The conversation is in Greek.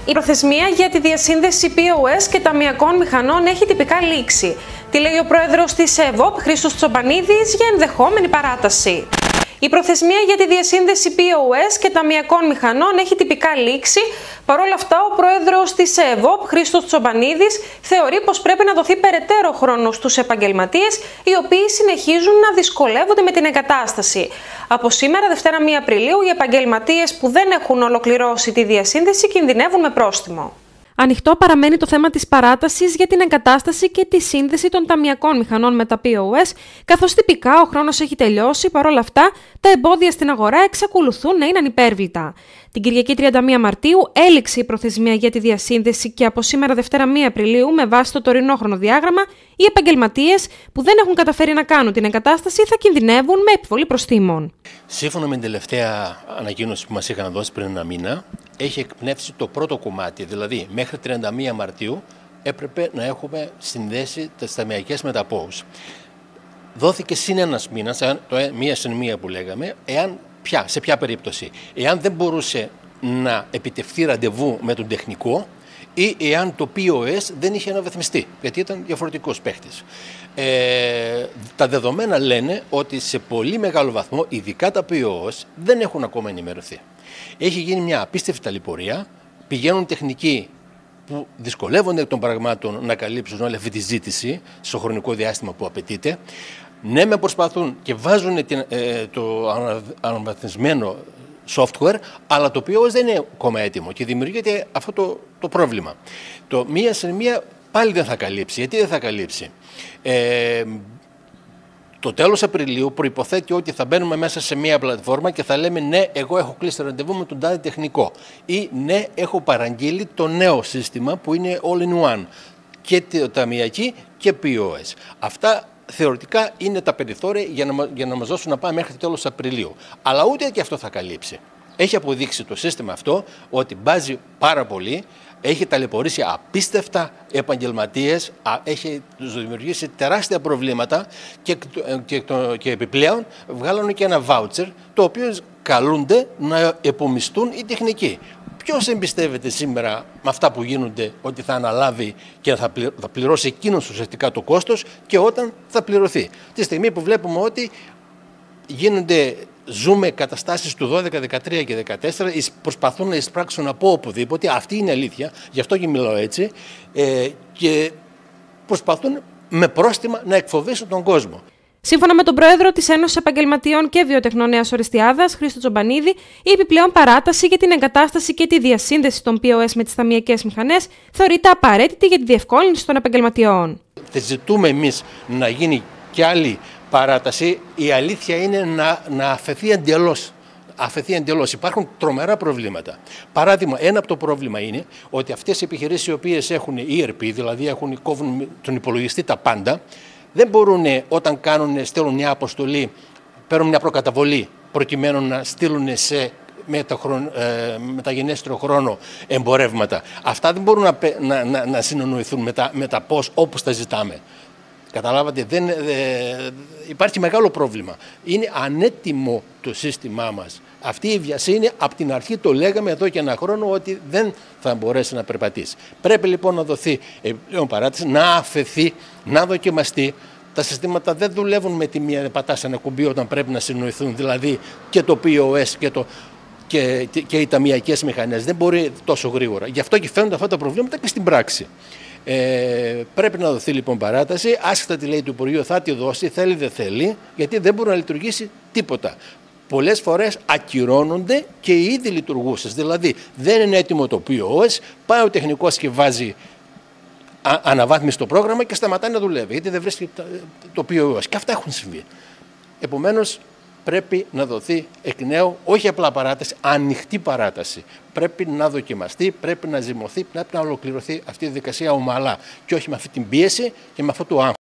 Η προθεσμία για τη διασύνδεση POS και ταμειακών μηχανών έχει τυπικά λήξει. Τι λέει ο πρόεδρος της ΕΒΟΠ, Χρήστος Τσομπανίδης, για ενδεχόμενη παράταση. Η προθεσμία για τη διασύνδεση POS και ταμειακών μηχανών έχει τυπικά λήξει. Παρ' όλα αυτά, ο πρόεδρος της ΕΒΟΠ, Χρήστος Τσομπανίδης, θεωρεί πως πρέπει να δοθεί περαιτέρω χρόνο στους επαγγελματίες, οι οποίοι συνεχίζουν να δυσκολεύονται με την εγκατάσταση. Από σήμερα, Δευτέρα 1 Απριλίου, οι επαγγελματίες που δεν έχουν ολοκληρώσει τη διασύνδεση κινδυνεύουν με πρόστιμο. Ανοιχτό παραμένει το θέμα της παράτασης για την εγκατάσταση και τη σύνδεση των ταμειακών μηχανών με τα POS, καθώς τυπικά ο χρόνος έχει τελειώσει. Παρ' όλα αυτά, τα εμπόδια στην αγορά εξακολουθούν να είναι ανυπέρβλητα. Την Κυριακή 31 Μαρτίου έληξε η προθεσμία για τη διασύνδεση και από σήμερα Δευτέρα 1 Απριλίου, με βάση το τωρινό χρονοδιάγραμμα, οι επαγγελματίες που δεν έχουν καταφέρει να κάνουν την εγκατάσταση θα κινδυνεύουν με επιβολή προστίμων. Σύμφωνα με την τελευταία ανακοίνωση που μας είχαν δώσει πριν ένα μήνα, έχει εκπνεύσει το πρώτο κομμάτι, δηλαδή μέχρι 31 Μαρτίου έπρεπε να έχουμε συνδέσει τις ταμειακές με τα POS. Δόθηκε συν ένας μήνας, μία συν μία που λέγαμε, σε ποια περίπτωση, εάν δεν μπορούσε να επιτευχθεί ραντεβού με τον τεχνικό ή εάν το POS δεν είχε αναβαθμιστεί, γιατί ήταν διαφορετικός παίχτης. Τα δεδομένα λένε ότι σε πολύ μεγάλο βαθμό, ειδικά τα POS, δεν έχουν ακόμα ενημερωθεί. Έχει γίνει μια απίστευτη ταλαιπωρία, πηγαίνουν τεχνικοί που δυσκολεύονται εκ των πραγμάτων να καλύψουν όλη αυτή τη ζήτηση στο χρονικό διάστημα που απαιτείται. Ναι, με προσπαθούν και βάζουν το αναβαθμισμένο software, αλλά το POS δεν είναι ακόμα έτοιμο και δημιουργείται αυτό το πρόβλημα. Το μία σε μία πάλι δεν θα καλύψει. Γιατί δεν θα καλύψει? Το τέλος Απριλίου προϋποθέτει ότι θα μπαίνουμε μέσα σε μία πλατφόρμα και θα λέμε ναι, εγώ έχω κλείσει ραντεβού με τον τάδε τεχνικό ή ναι, έχω παραγγείλει το νέο σύστημα που είναι all-in-one και ταμειακή και POS. Αυτά θεωρητικά είναι τα περιθώρια για να μας δώσουν να πάμε μέχρι το τέλος Απριλίου. Αλλά ούτε και αυτό θα καλύψει. Έχει αποδείξει το σύστημα αυτό ότι μπάζει πάρα πολύ, έχει ταλαιπωρήσει απίστευτα επαγγελματίες, έχει τους δημιουργήσει τεράστια προβλήματα και επιπλέον βγάλανε και ένα voucher το οποίο καλούνται να επομιστούν οι τεχνικοί. Ποιος εμπιστεύεται σήμερα με αυτά που γίνονται ότι θα αναλάβει και θα πληρώσει εκείνος ουσιαστικά το κόστος και όταν θα πληρωθεί? Τη στιγμή που βλέπουμε ότι ζούμε καταστάσεις του 12, 13 και 14, προσπαθούν να εισπράξουν από οπουδήποτε, αυτή είναι αλήθεια, γι' αυτό και μιλάω έτσι, και προσπαθούν με πρόστιμα να εκφοβήσουν τον κόσμο. Σύμφωνα με τον πρόεδρο της Ένωσης Επαγγελματιών και Βιοτεχνών Νέας Οριστιάδας, Χρήστο Τσομπανίδη, η επιπλέον παράταση για την εγκατάσταση και τη διασύνδεση των POS με τις ταμειακές μηχανές θεωρείται απαραίτητη για τη διευκόλυνση των επαγγελματιών. Ζητούμε εμείς να γίνει και άλλη παράταση. Η αλήθεια είναι να αφαιθεί εντελώς. Υπάρχουν τρομερά προβλήματα. Παράδειγμα, ένα από το πρόβλημα είναι ότι αυτές οι επιχειρήσεις οι οποίες έχουν ERP, δηλαδή κόβουν τον υπολογιστή τα πάντα, δεν μπορούν όταν στέλνουν μια αποστολή, παίρνουν μια προκαταβολή προκειμένου να στείλουν σε μεταγενέστερο χρόνο εμπορεύματα. Αυτά δεν μπορούν να συνεννοηθούν με τα πώς όπως τα ζητάμε. Καταλάβατε, υπάρχει μεγάλο πρόβλημα. Είναι ανέτοιμο το σύστημά μας. Αυτή η βιασύνη, από την αρχή το λέγαμε εδώ και ένα χρόνο ότι δεν θα μπορέσει να περπατήσει. Πρέπει λοιπόν να δοθεί επιπλέον παράταση, να αφαιθεί, να δοκιμαστεί. Τα συστήματα δεν δουλεύουν με τη μία πατάς ένα κουμπί όταν πρέπει να συνοηθούν, δηλαδή και το POS και οι ταμειακές μηχανές. Δεν μπορεί τόσο γρήγορα. Γι' αυτό και φαίνονται αυτά τα προβλήματα και στην πράξη. Πρέπει να δοθεί λοιπόν παράταση, άσχετα τι λέει το Υπουργείο, θα τη δώσει, θέλει δεν θέλει, γιατί δεν μπορεί να λειτουργήσει τίποτα. Πολλές φορές ακυρώνονται και οι ήδη λειτουργούσες, δηλαδή δεν είναι έτοιμο το POS, πάει ο τεχνικός και βάζει αναβάθμιση το πρόγραμμα και σταματάει να δουλεύει, γιατί δεν βρίσκει το POS. Και αυτά έχουν συμβεί. Επομένως, πρέπει να δοθεί εκ νέου, όχι απλά παράταση, ανοιχτή παράταση. Πρέπει να δοκιμαστεί, πρέπει να ζυμωθεί, πρέπει να ολοκληρωθεί αυτή η διαδικασία ομαλά και όχι με αυτή την πίεση και με αυτό το άγχος.